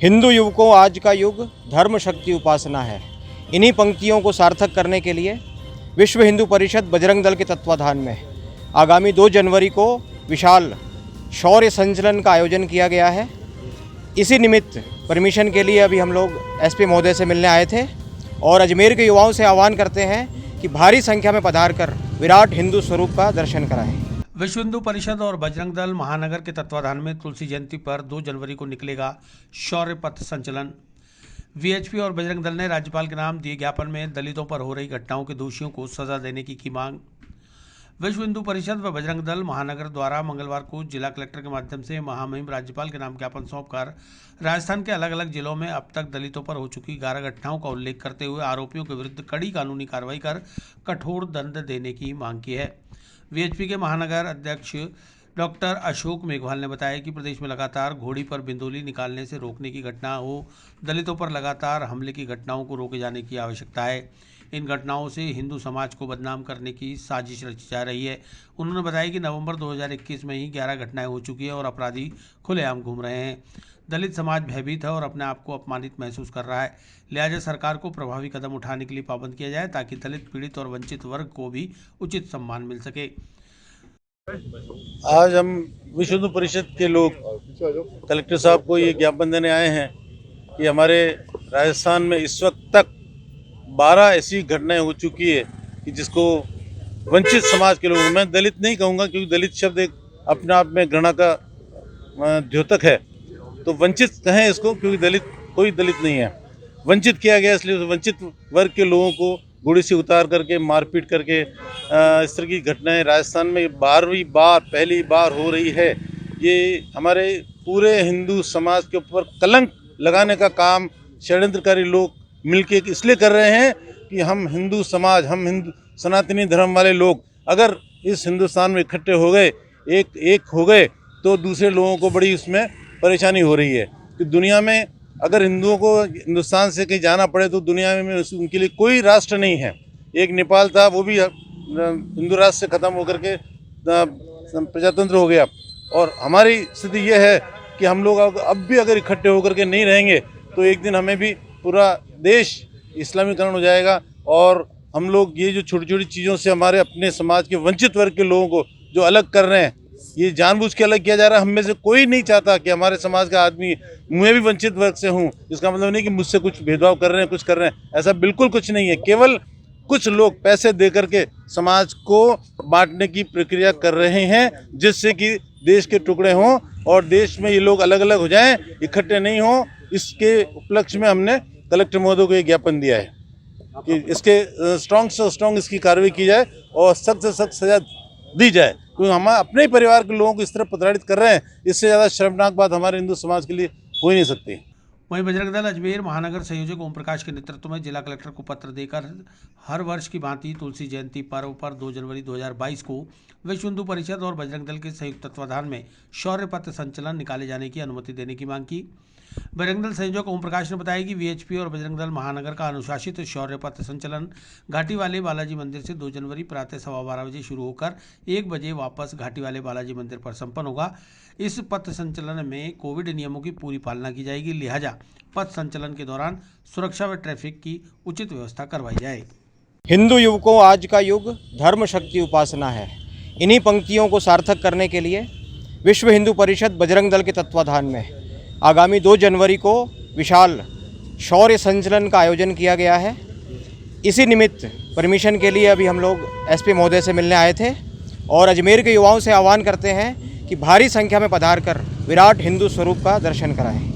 हिंदू युवकों, आज का युग धर्म शक्ति उपासना है। इन्हीं पंक्तियों को सार्थक करने के लिए विश्व हिंदू परिषद बजरंग दल के तत्वाधान में आगामी 2 जनवरी को विशाल शौर्य संचलन का आयोजन किया गया है। इसी निमित्त परमिशन के लिए अभी हम लोग एसपी महोदय से मिलने आए थे और अजमेर के युवाओं से आह्वान करते हैं कि भारी संख्या में पधार कर विराट हिंदू स्वरूप का दर्शन कराएं। विश्व हिंदू परिषद और बजरंग दल महानगर के तत्वाधान में तुलसी जयंती पर 2 जनवरी को निकलेगा शौर्य पथ संचलन। वीएचपी और बजरंग दल ने राज्यपाल के नाम दिए ज्ञापन में दलितों पर हो रही घटनाओं के दोषियों को सजा देने की मांग। विश्व हिंदू परिषद व बजरंग दल महानगर द्वारा मंगलवार को जिला कलेक्टर के माध्यम से महामहिम राज्यपाल के नाम ज्ञापन सौंपकर राजस्थान के अलग अलग जिलों में अब तक दलितों पर हो चुकी 11 घटनाओं का उल्लेख करते हुए आरोपियों के विरुद्ध कड़ी कानूनी कार्रवाई कर कठोर दंड देने की मांग की है। वीएचपी के महानगर अध्यक्ष डॉक्टर अशोक मेघवाल ने बताया कि प्रदेश में लगातार घोड़ी पर बिंदोली निकालने से रोकने की घटना हो, दलितों पर लगातार हमले की घटनाओं को रोके जाने की आवश्यकता है। इन घटनाओं से हिंदू समाज को बदनाम करने की साजिश रची जा रही है। उन्होंने बताया कि नवंबर 2021 में ही 11 घटनाएं हो चुकी है और अपराधी खुलेआम घूम रहे हैं। दलित समाज भयभीत है और अपने आप को अपमानित महसूस कर रहा है। लिहाजा सरकार को प्रभावी कदम उठाने के लिए पाबंद किया जाए ताकि दलित, पीड़ित और वंचित वर्ग को भी उचित सम्मान मिल सके। आज हम विश्व हिंदू परिषद के लोग कलेक्टर साहब को ये ज्ञापन देने आए हैं कि हमारे राजस्थान में इस वक्त तक 12 ऐसी घटनाएं हो चुकी है कि जिसको वंचित समाज के लोग, मैं दलित नहीं कहूँगा क्योंकि दलित शब्द एक अपने आप में घृणा का द्योतक है, तो वंचित कहें इसको क्योंकि दलित कोई दलित नहीं है। वंचित किया गया इसलिए वंचित वर्ग के लोगों को घोड़ी से उतार करके मारपीट करके इस तरह की घटनाएं राजस्थान में पहली बार हो रही है। ये हमारे पूरे हिंदू समाज के ऊपर कलंक लगाने का काम षड्यंत्रकारी लोग मिलके इसलिए कर रहे हैं कि हम हिंदू समाज, हम हिंदू सनातनी धर्म वाले लोग अगर इस हिंदुस्तान में इकट्ठे हो गए, एक हो गए, तो दूसरे लोगों को बड़ी उसमें परेशानी हो रही है कि दुनिया में अगर हिंदुओं को हिंदुस्तान से कहीं जाना पड़े तो दुनिया में उनके लिए कोई राष्ट्र नहीं है। एक नेपाल था, वो भी हिंदू राष्ट्र से ख़त्म होकर के प्रजातंत्र हो गया। और हमारी स्थिति ये है कि हम लोग अब भी अगर इकट्ठे होकर के नहीं रहेंगे तो एक दिन हमें भी पूरा देश इस्लामीकरण हो जाएगा और हम लोग ये जो छोटी छोटी चीज़ों से हमारे अपने समाज के वंचित वर्ग के लोगों को जो अलग कर रहे हैं, ये जानबूझ के अलग किया जा रहा है। हम में से कोई नहीं चाहता कि हमारे समाज का आदमी, मैं भी वंचित वर्ग से हूँ, इसका मतलब नहीं कि मुझसे कुछ भेदभाव कर रहे हैं, कुछ कर रहे हैं, ऐसा बिल्कुल कुछ नहीं है। केवल कुछ लोग पैसे दे करके समाज को बांटने की प्रक्रिया कर रहे हैं जिससे कि देश के टुकड़े हों और देश में ये लोग अलग अलग हो जाएं, इकट्ठे नहीं हों। इसके उपलक्ष्य में हमने कलेक्टर महोदय को ये ज्ञापन दिया है कि इसके स्ट्रॉन्ग से स्ट्रॉन्ग इसकी कार्रवाई की जाए और सख्त से सख्त सजा दी जाए, क्योंकि हम अपने ही परिवार के लोगों को इस तरह प्रताड़ित कर रहे हैं। इससे ज़्यादा शर्मनाक बात हमारे हिंदू समाज के लिए हो ही नहीं सकती। वहीं बजरंग दल अजमेर महानगर संयोजक ओम प्रकाश के नेतृत्व में जिला कलेक्टर को पत्र देकर हर वर्ष की भांति तुलसी जयंती पर्व पर 2 जनवरी 2022 को विश्व हिंदू परिषद और बजरंग दल के संयुक्त तत्वाधान में शौर्य पथ संचलन निकाले जाने की अनुमति देने की मांग की। बजरंग दल संयोजक ओम प्रकाश ने बताया कि वीएचपी और बजरंग दल महानगर का अनुशासित शौर्य पथ संचलन घाटी वाले बालाजी मंदिर से 2 जनवरी प्रातः 12:15 बजे शुरू होकर 1 बजे वापस घाटी वाले बालाजी मंदिर पर संपन्न होगा। इस पथ संचलन में कोविड नियमों की पूरी पालना की जाएगी, लिहाजा पथ संचलन के दौरान सुरक्षा व ट्रैफिक की उचित व्यवस्था करवाई जाए। हिंदू युवकों, आज का युग धर्म शक्ति उपासना है। इन्हीं पंक्तियों को सार्थक करने के लिए विश्व हिंदू परिषद बजरंग दल के तत्वाधान में आगामी 2 जनवरी को विशाल शौर्य संचलन का आयोजन किया गया है। इसी निमित्त परमिशन के लिए अभी हम लोग एसपी महोदय से मिलने आए थे और अजमेर के युवाओं से आह्वान करते हैं कि भारी संख्या में पधार कर विराट हिंदू स्वरूप का दर्शन कराएं।